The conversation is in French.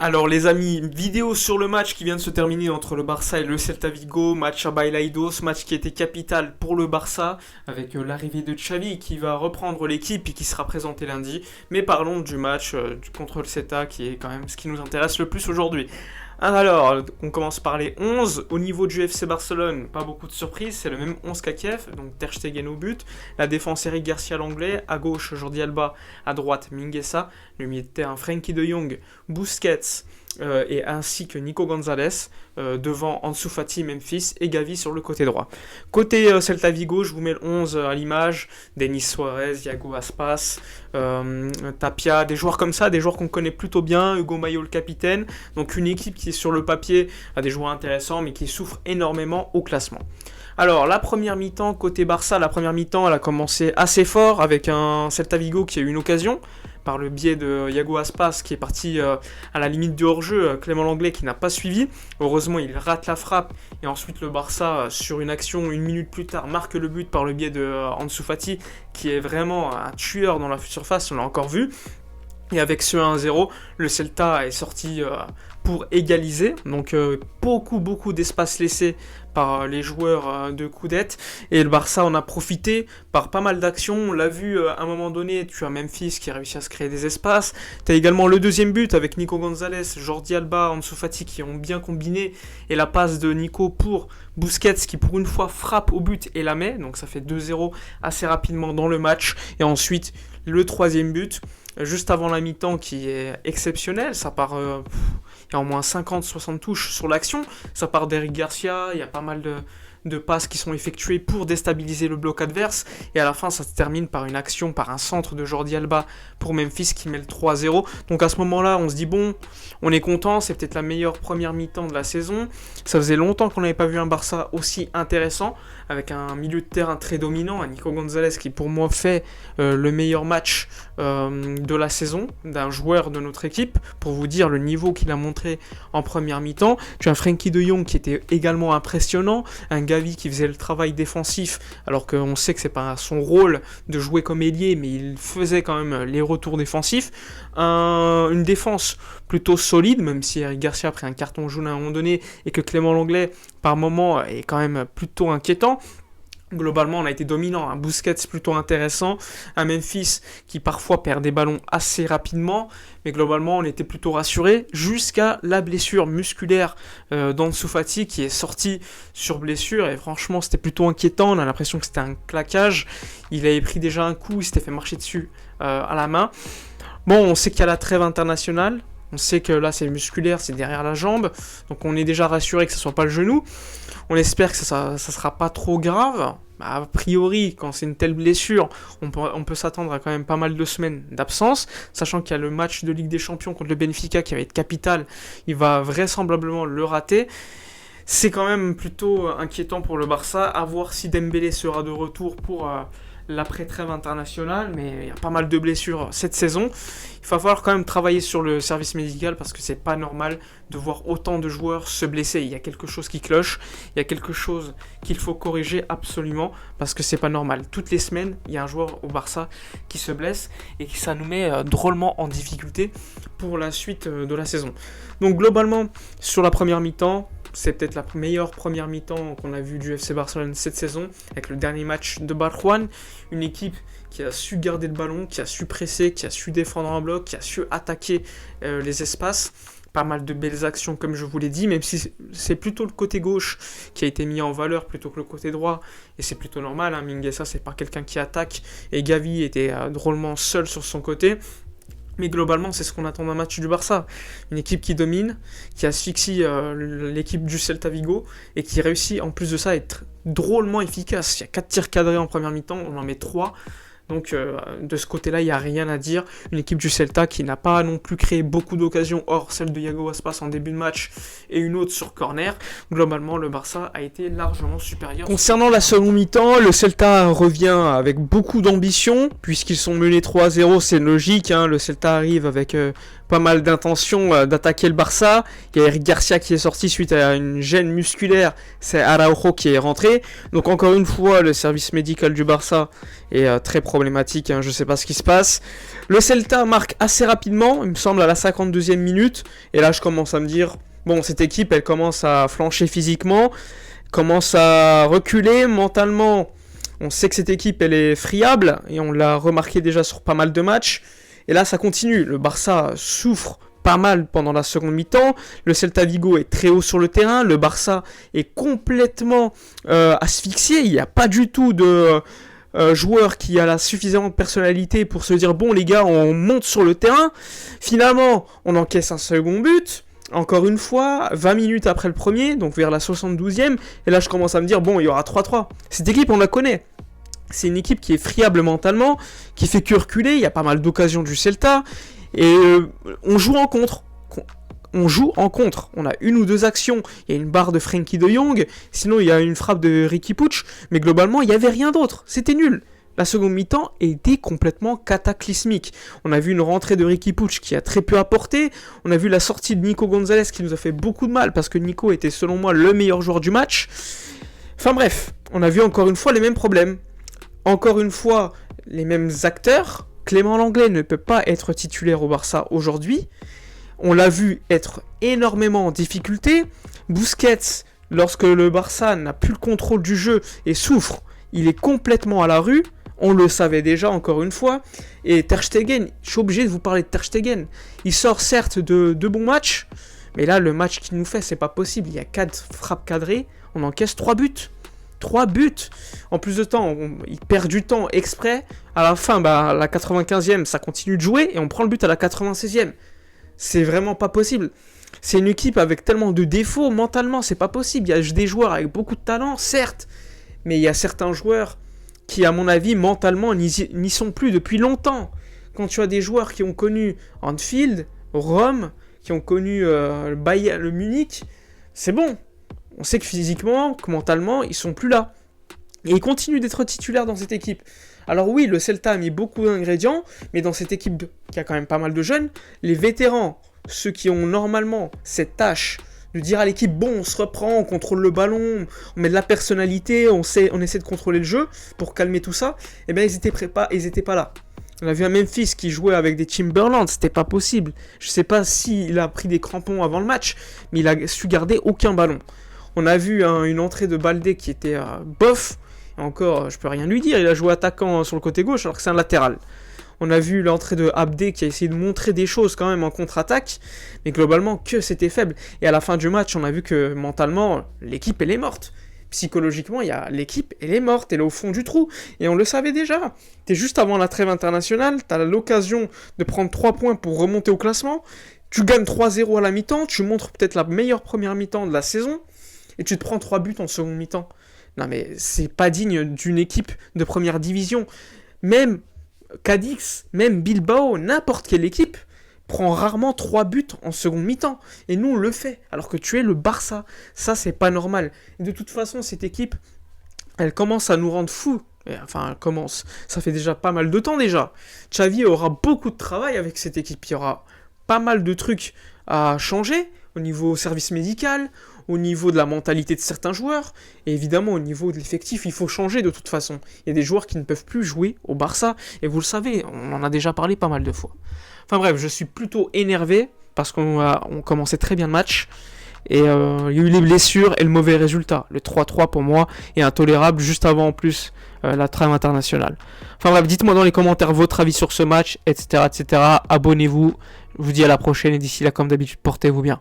Alors les amis, vidéo sur le match qui vient de se terminer entre le Barça et le Celta Vigo, match à Balaidos, match qui était capital pour le Barça, avec l'arrivée de Xavi qui va reprendre l'équipe et qui sera présenté lundi. Mais parlons du match contre le Celta qui est quand même ce qui nous intéresse le plus aujourd'hui. Alors, on commence par les 11. Au niveau du FC Barcelone, pas beaucoup de surprises, c'est le même 11 qu'à Kiev, donc Ter Stegen au but. La défense Eric Garcia l'anglais, à gauche Jordi Alba, à droite Mingueza, le milieu de terrain Frenkie de Jong, Busquets, et ainsi que Nico Gonzalez, devant Ansu Fati, Memphis et Gavi sur le côté droit. Côté Celta Vigo, je vous mets le 11 à l'image, Denis Suarez, Iago Aspas, Tapia, des joueurs comme ça, des joueurs qu'on connaît plutôt bien, Hugo Mayo le capitaine, donc une équipe qui sur le papier a des joueurs intéressants mais qui souffre énormément au classement. Alors la première mi-temps côté Barça, la première mi-temps elle a commencé assez fort avec un Celta Vigo qui a eu une occasion par le biais de Iago Aspas qui est parti à la limite du hors-jeu, Clément Lenglet qui n'a pas suivi. Heureusement il rate la frappe et ensuite le Barça sur une action une minute plus tard marque le but par le biais de Ansu Fati qui est vraiment un tueur dans la surface, on l'a encore vu. Et avec ce 1-0, le Celta est sorti pour égaliser. Donc beaucoup d'espace laissé par les joueurs de Coudet. Et le Barça en a profité par pas mal d'actions. On l'a vu à un moment donné, tu as Memphis qui a réussi à se créer des espaces. Tu as également le deuxième but avec Nico Gonzalez, Jordi Alba, Ansu Fati qui ont bien combiné. Et la passe de Nico pour Busquets qui pour une fois frappe au but et la met. Donc ça fait 2-0 assez rapidement dans le match. Et ensuite le troisième but juste avant la mi-temps qui est exceptionnel, ça part, il y a au moins 50-60 touches sur l'action, ça part d'Eric Garcia, il y a pas mal de passes qui sont effectuées pour déstabiliser le bloc adverse, et à la fin ça se termine par une action, par un centre de Jordi Alba pour Memphis qui met le 3-0, donc à ce moment-là on se dit bon, on est content, c'est peut-être la meilleure première mi-temps de la saison, ça faisait longtemps qu'on n'avait pas vu un Barça aussi intéressant, avec un milieu de terrain très dominant, un Nico Gonzalez qui pour moi fait le meilleur match de la saison d'un joueur de notre équipe, pour vous dire le niveau qu'il a montré en première mi-temps. Tu as un Frenkie de Jong qui était également impressionnant, un Gavi qui faisait le travail défensif, alors qu'on sait que c'est pas son rôle de jouer comme ailier, mais il faisait quand même les retours défensifs. Une défense plutôt solide, même si Eric Garcia a pris un carton jaune à un moment donné, et que Clément Lenglet, par moment, est quand même plutôt inquiétant. Globalement, on a été dominant, un Busquets plutôt intéressant, un Memphis qui parfois perd des ballons assez rapidement, mais globalement, on était plutôt rassuré jusqu'à la blessure musculaire d'Ansu Fati qui est sorti sur blessure, et franchement, c'était plutôt inquiétant, on a l'impression que c'était un claquage, il avait pris déjà un coup, il s'était fait marcher dessus à la main. Bon, on sait qu'il y a la trêve internationale, on sait que là c'est musculaire, c'est derrière la jambe, donc on est déjà rassuré que ce soit pas le genou. On espère que ça sera pas trop grave. A priori, quand c'est une telle blessure, on peut s'attendre à quand même pas mal de semaines d'absence, sachant qu'il y a le match de Ligue des Champions contre le Benfica qui va être capital, il va vraisemblablement le rater. C'est quand même plutôt inquiétant pour le Barça, à voir si Dembélé sera de retour pour l'après-trêve internationale, mais il y a pas mal de blessures cette saison. Il va falloir quand même travailler sur le service médical parce que c'est pas normal de voir autant de joueurs se blesser. Il y a quelque chose qui cloche, il y a quelque chose qu'il faut corriger absolument parce que c'est pas normal. Toutes les semaines, il y a un joueur au Barça qui se blesse et ça nous met drôlement en difficulté pour la suite de la saison. Donc globalement, sur la première mi-temps, c'est peut-être la meilleure première mi-temps qu'on a vue du FC Barcelone cette saison, avec le dernier match de Barjuan, une équipe qui a su garder le ballon, qui a su presser, qui a su défendre en bloc, qui a su attaquer les espaces. Pas mal de belles actions comme je vous l'ai dit, même si c'est plutôt le côté gauche qui a été mis en valeur plutôt que le côté droit, et c'est plutôt normal, hein. Mingueza c'est pas quelqu'un qui attaque, et Gavi était drôlement seul sur son côté. Mais globalement, c'est ce qu'on attend d'un match du Barça. Une équipe qui domine, qui asphyxie l'équipe du Celta Vigo et qui réussit en plus de ça à être drôlement efficace. Il y a 4 tirs cadrés en première mi-temps, on en met 3. Donc de ce côté-là, il n'y a rien à dire. Une équipe du Celta qui n'a pas non plus créé beaucoup d'occasions, hors celle de Iago Aspas en début de match et une autre sur corner. Globalement, le Barça a été largement supérieur. Concernant la seconde mi-temps, le Celta revient avec beaucoup d'ambition, puisqu'ils sont menés 3-0, c'est logique. Hein, le Celta arrive avec pas mal d'intentions d'attaquer le Barça. Il y a Eric Garcia qui est sorti suite à une gêne musculaire. C'est Araujo qui est rentré. Donc encore une fois, le service médical du Barça est très problématique. Je ne sais pas ce qui se passe. Le Celta marque assez rapidement, il me semble à la 52e minute. Et là, je commence à me dire, bon, cette équipe, elle commence à flancher physiquement, commence à reculer mentalement. On sait que cette équipe, elle est friable, et on l'a remarqué déjà sur pas mal de matchs. Et là, ça continue. Le Barça souffre pas mal pendant la seconde mi-temps. Le Celta Vigo est très haut sur le terrain. Le Barça est complètement asphyxié. Il n'y a pas du tout de joueur qui a la suffisante personnalité pour se dire « Bon, les gars, on monte sur le terrain. » Finalement, on encaisse un second but. Encore une fois, 20 minutes après le premier, donc vers la 72e, et là je commence à me dire, bon, il y aura 3-3. Cette équipe, on la connaît. C'est une équipe qui est friable mentalement, qui fait que reculer, il y a pas mal d'occasions du Celta, et on joue en contre. On a une ou deux actions, il y a une barre de Frenkie de Jong, sinon il y a une frappe de Riqui Puig, mais globalement, il n'y avait rien d'autre, c'était nul. La seconde mi-temps était complètement cataclysmique. On a vu une rentrée de Riqui Puig qui a très peu apporté. On a vu la sortie de Nico Gonzalez qui nous a fait beaucoup de mal parce que Nico était selon moi le meilleur joueur du match. Enfin bref, on a vu encore une fois les mêmes problèmes. Encore une fois, les mêmes acteurs. Clément Lenglet ne peut pas être titulaire au Barça aujourd'hui. On l'a vu être énormément en difficulté. Busquets, lorsque le Barça n'a plus le contrôle du jeu et souffre, il est complètement à la rue. On le savait déjà, encore une fois. Et Ter Stegen, je suis obligé de vous parler de Ter Stegen. Il sort certes de deux bons matchs, mais là, le match qu'il nous fait, c'est pas possible. Il y a 4 frappes cadrées, on encaisse 3 buts. 3 buts. En plus de temps, il perd du temps exprès. À la fin, à la 95e, ça continue de jouer et on prend le but à la 96e. C'est vraiment pas possible. C'est une équipe avec tellement de défauts, mentalement, c'est pas possible. Il y a des joueurs avec beaucoup de talent, certes, mais il y a certains joueurs qui, à mon avis, mentalement, n'y sont plus depuis longtemps. Quand tu as des joueurs qui ont connu Anfield, Rome, qui ont connu le Bayern, le Munich, c'est bon. On sait que physiquement, que mentalement, ils sont plus là. Et ils continuent d'être titulaires dans cette équipe. Alors oui, le Celta a mis beaucoup d'ingrédients, mais dans cette équipe qui a quand même pas mal de jeunes, les vétérans, ceux qui ont normalement cette tâche de dire à l'équipe, bon, on se reprend, on contrôle le ballon, on met de la personnalité, on essaie de contrôler le jeu pour calmer tout ça, eh bien ils étaient pas là. On a vu un Memphis qui jouait avec des Timberland, c'était pas possible. Je sais pas s'il a pris des crampons avant le match, mais il a su garder aucun ballon. On a vu une entrée de Baldé qui était bof, et encore, je peux rien lui dire, il a joué attaquant sur le côté gauche alors que c'est un latéral. On a vu l'entrée de Abdé qui a essayé de montrer des choses quand même en contre-attaque, mais globalement que c'était faible. Et à la fin du match, on a vu que mentalement, l'équipe elle est morte. Psychologiquement, l'équipe elle est morte, elle est au fond du trou. Et on le savait déjà. T'es juste avant la trêve internationale, t'as l'occasion de prendre 3 points pour remonter au classement. Tu gagnes 3-0 à la mi-temps, tu montres peut-être la meilleure première mi-temps de la saison, et tu te prends 3 buts en seconde mi-temps. Non mais c'est pas digne d'une équipe de première division. Même Cadix, même Bilbao, n'importe quelle équipe prend rarement 3 buts en seconde mi-temps. Et nous, on le fait, alors que tu es le Barça. Ça, c'est pas normal. Et de toute façon, cette équipe, elle commence à nous rendre fous. Enfin, elle commence. Ça fait déjà pas mal de temps déjà. Xavi aura beaucoup de travail avec cette équipe. Il y aura pas mal de trucs à changer au niveau service médical, au niveau de la mentalité de certains joueurs, et évidemment au niveau de l'effectif, il faut changer de toute façon. Il y a des joueurs qui ne peuvent plus jouer au Barça, et vous le savez, on en a déjà parlé pas mal de fois. Enfin bref, je suis plutôt énervé, parce qu'on commençait très bien le match, et il y a eu les blessures et le mauvais résultat. Le 3-3 pour moi est intolérable, juste avant en plus la trêve internationale. Enfin bref, dites-moi dans les commentaires votre avis sur ce match, etc. etc. Abonnez-vous, je vous dis à la prochaine, et d'ici là comme d'habitude, portez-vous bien.